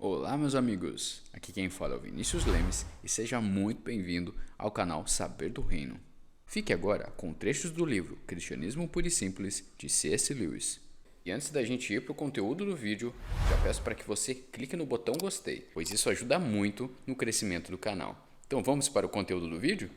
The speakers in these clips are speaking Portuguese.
Olá, meus amigos! Aqui quem fala é o Vinícius Lemes e seja muito bem-vindo ao canal Saber do Reino. Fique agora com trechos do livro Cristianismo Puro e Simples, de C.S. Lewis. E antes da gente ir para o conteúdo do vídeo, já peço para que você clique no botão gostei, pois isso ajuda muito no crescimento do canal. Então vamos para o conteúdo do vídeo?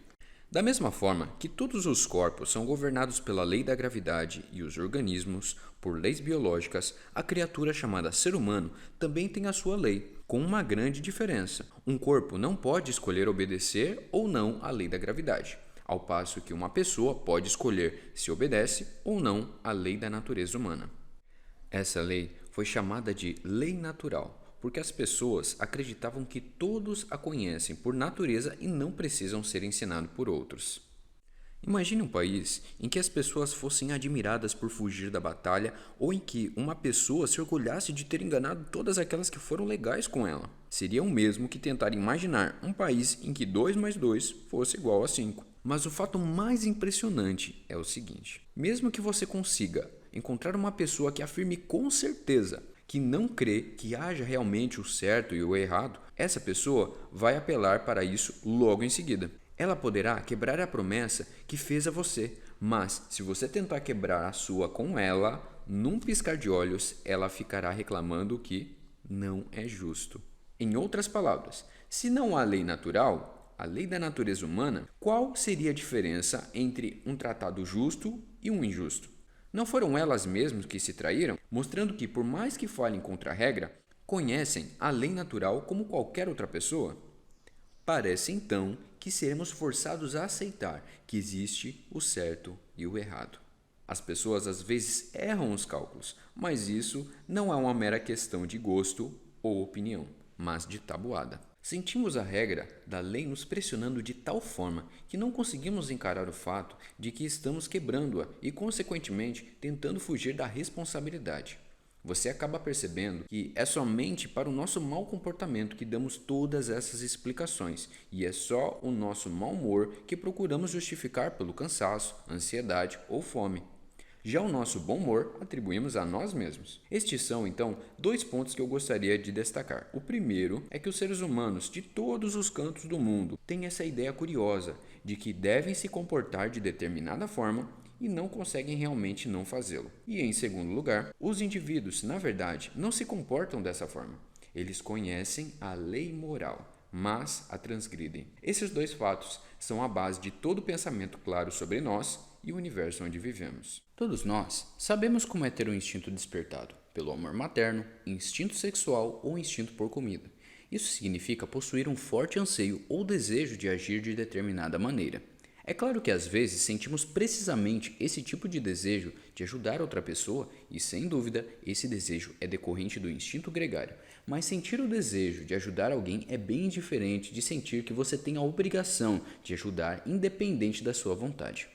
Da mesma forma que todos os corpos são governados pela lei da gravidade e os organismos por leis biológicas, a criatura chamada ser humano também tem a sua lei, com uma grande diferença. Um corpo não pode escolher obedecer ou não à lei da gravidade, ao passo que uma pessoa pode escolher se obedece ou não à lei da natureza humana. Essa lei foi chamada de lei natural, porque as pessoas acreditavam que todos a conhecem por natureza e não precisam ser ensinados por outros. Imagine um país em que as pessoas fossem admiradas por fugir da batalha ou em que uma pessoa se orgulhasse de ter enganado todas aquelas que foram legais com ela. Seria o mesmo que tentar imaginar um país em que 2 mais 2 fosse igual a 5. Mas o fato mais impressionante é o seguinte: mesmo que você consiga encontrar uma pessoa que afirme com certeza que não crê que haja realmente o certo e o errado, essa pessoa vai apelar para isso logo em seguida. Ela poderá quebrar a promessa que fez a você, mas se você tentar quebrar a sua com ela, num piscar de olhos, ela ficará reclamando que não é justo. Em outras palavras, se não há lei natural, a lei da natureza humana, qual seria a diferença entre um tratado justo e um injusto? Não foram elas mesmas que se traíram, mostrando que, por mais que falhem contra a regra, conhecem a lei natural como qualquer outra pessoa? Parece então que seremos forçados a aceitar que existe o certo e o errado. As pessoas às vezes erram os cálculos, mas isso não é uma mera questão de gosto ou opinião, mas de tabuada. Sentimos a regra da lei nos pressionando de tal forma que não conseguimos encarar o fato de que estamos quebrando-a e, consequentemente, tentando fugir da responsabilidade. Você acaba percebendo que é somente para o nosso mau comportamento que damos todas essas explicações e é só o nosso mau humor que procuramos justificar pelo cansaço, ansiedade ou fome. Já o nosso bom humor atribuímos a nós mesmos. Estes são, então, 2 pontos que eu gostaria de destacar. O primeiro é que os seres humanos de todos os cantos do mundo têm essa ideia curiosa de que devem se comportar de determinada forma e não conseguem realmente não fazê-lo. E, em segundo lugar, os indivíduos, na verdade, não se comportam dessa forma. Eles conhecem a lei moral, mas a transgridem. Esses 2 fatos são a base de todo pensamento claro sobre nós e o universo onde vivemos. Todos nós sabemos como é ter um instinto despertado, pelo amor materno, instinto sexual ou instinto por comida. Isso significa possuir um forte anseio ou desejo de agir de determinada maneira. É claro que às vezes sentimos precisamente esse tipo de desejo de ajudar outra pessoa e, sem dúvida, esse desejo é decorrente do instinto gregário. Mas sentir o desejo de ajudar alguém é bem diferente de sentir que você tem a obrigação de ajudar independente da sua vontade.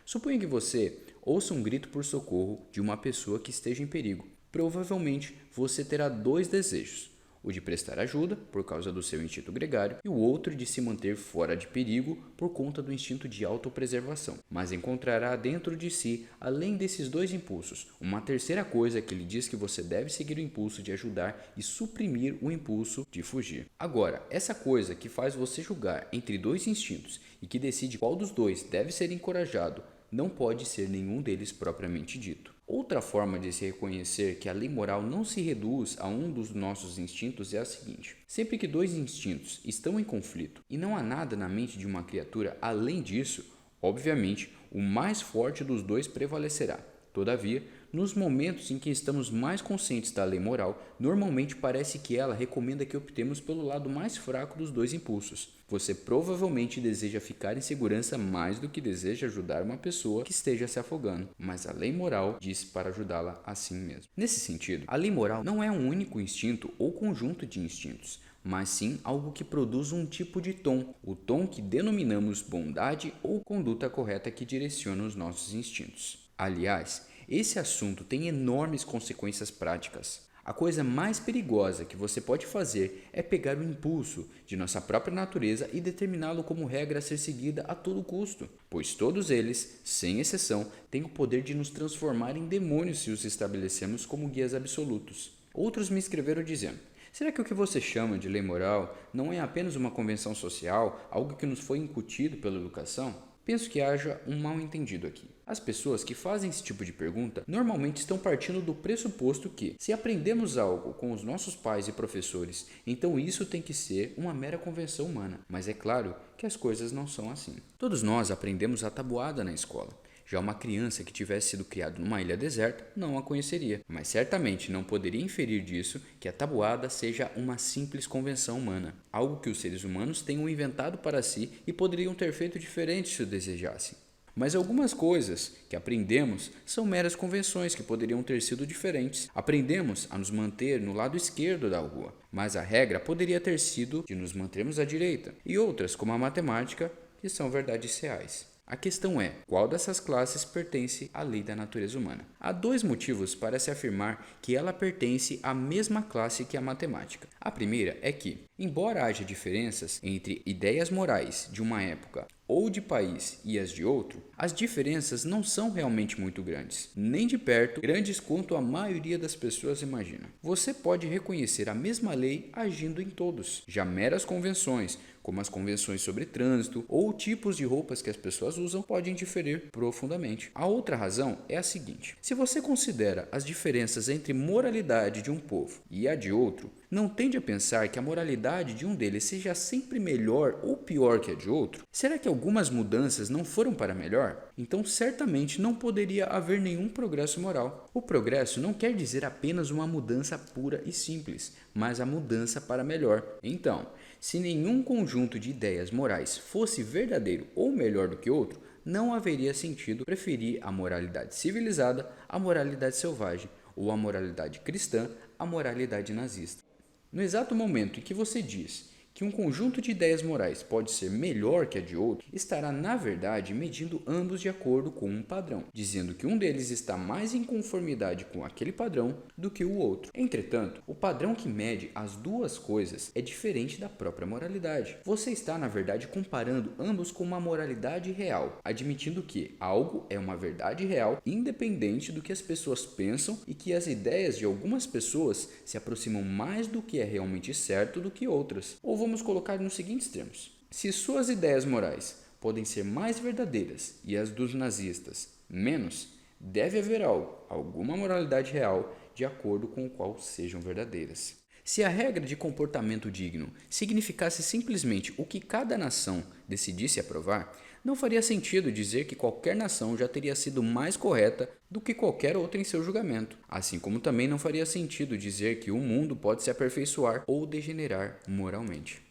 Suponha que você ouça um grito por socorro de uma pessoa que esteja em perigo. Provavelmente você terá 2 desejos: o de prestar ajuda, por causa do seu instinto gregário, e o outro de se manter fora de perigo por conta do instinto de autopreservação. Mas encontrará dentro de si, além desses 2 impulsos, uma terceira coisa que lhe diz que você deve seguir o impulso de ajudar e suprimir o impulso de fugir. Agora, essa coisa que faz você julgar entre 2 instintos e que decide qual dos 2 deve ser encorajado, não pode ser nenhum deles propriamente dito. Outra forma de se reconhecer que a lei moral não se reduz a um dos nossos instintos é a seguinte: sempre que 2 instintos estão em conflito e não há nada na mente de uma criatura além disso, obviamente o mais forte dos 2 prevalecerá. Todavia, nos momentos em que estamos mais conscientes da lei moral, normalmente parece que ela recomenda que optemos pelo lado mais fraco dos 2 impulsos. Você provavelmente deseja ficar em segurança mais do que deseja ajudar uma pessoa que esteja se afogando, mas a lei moral diz para ajudá-la assim mesmo. Nesse sentido, a lei moral não é um único instinto ou conjunto de instintos, mas sim algo que produz um tipo de tom, o tom que denominamos bondade ou conduta correta que direciona os nossos instintos. Aliás, esse assunto tem enormes consequências práticas. A coisa mais perigosa que você pode fazer é pegar o impulso de nossa própria natureza e determiná-lo como regra a ser seguida a todo custo, pois todos eles, sem exceção, têm o poder de nos transformar em demônios se os estabelecemos como guias absolutos. Outros me escreveram dizendo: Será que o que você chama de lei moral não é apenas uma convenção social, algo que nos foi incutido pela educação? Penso que haja um mal-entendido aqui. As pessoas que fazem esse tipo de pergunta normalmente estão partindo do pressuposto que, se aprendemos algo com os nossos pais e professores, então isso tem que ser uma mera convenção humana. Mas é claro que as coisas não são assim. Todos nós aprendemos a tabuada na escola. Já uma criança que tivesse sido criada numa ilha deserta não a conheceria, mas certamente não poderia inferir disso que a tabuada seja uma simples convenção humana, algo que os seres humanos tenham inventado para si e poderiam ter feito diferente se o desejassem. Mas algumas coisas que aprendemos são meras convenções que poderiam ter sido diferentes. Aprendemos a nos manter no lado esquerdo da rua, mas a regra poderia ter sido de nos mantermos à direita, e outras, como a matemática, que são verdades reais. A questão é, qual dessas classes pertence à lei da natureza humana? Há dois motivos para se afirmar que ela pertence à mesma classe que a matemática. A primeira é que, embora haja diferenças entre ideias morais de uma época ou de país e as de outro, as diferenças não são realmente muito grandes, nem de perto grandes quanto a maioria das pessoas imagina. Você pode reconhecer a mesma lei agindo em todos. Já meras convenções, como as convenções sobre trânsito ou tipos de roupas que as pessoas usam, podem diferir profundamente. A outra razão é a seguinte: se você considera as diferenças entre moralidade de um povo e a de outro, não tende a pensar que a moralidade de um deles seja sempre melhor ou pior que a de outro? Será que algumas mudanças não foram para melhor? Então certamente não poderia haver nenhum progresso moral. O progresso não quer dizer apenas uma mudança pura e simples, mas a mudança para melhor. Então, se nenhum conjunto de ideias morais fosse verdadeiro ou melhor do que outro, não haveria sentido preferir a moralidade civilizada à moralidade selvagem, ou a moralidade cristã à moralidade nazista. No exato momento em que você diz que um conjunto de ideias morais pode ser melhor que a de outro, estará na verdade medindo ambos de acordo com um padrão, dizendo que um deles está mais em conformidade com aquele padrão do que o outro. Entretanto, o padrão que mede as duas coisas é diferente da própria moralidade. Você está na verdade comparando ambos com uma moralidade real, admitindo que algo é uma verdade real independente do que as pessoas pensam e que as ideias de algumas pessoas se aproximam mais do que é realmente certo do que outras. Ou vamos colocar nos seguintes termos: se suas ideias morais podem ser mais verdadeiras e as dos nazistas menos, deve haver alguma moralidade real de acordo com o qual sejam verdadeiras. Se a regra de comportamento digno significasse simplesmente o que cada nação decidisse aprovar, não faria sentido dizer que qualquer nação já teria sido mais correta do que qualquer outra em seu julgamento. Assim como também não faria sentido dizer que o mundo pode se aperfeiçoar ou degenerar moralmente.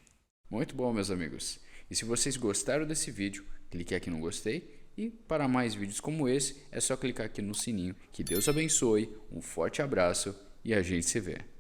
Muito bom, meus amigos. E se vocês gostaram desse vídeo, clique aqui no gostei. E para mais vídeos como esse, é só clicar aqui no sininho. Que Deus abençoe, um forte abraço e a gente se vê.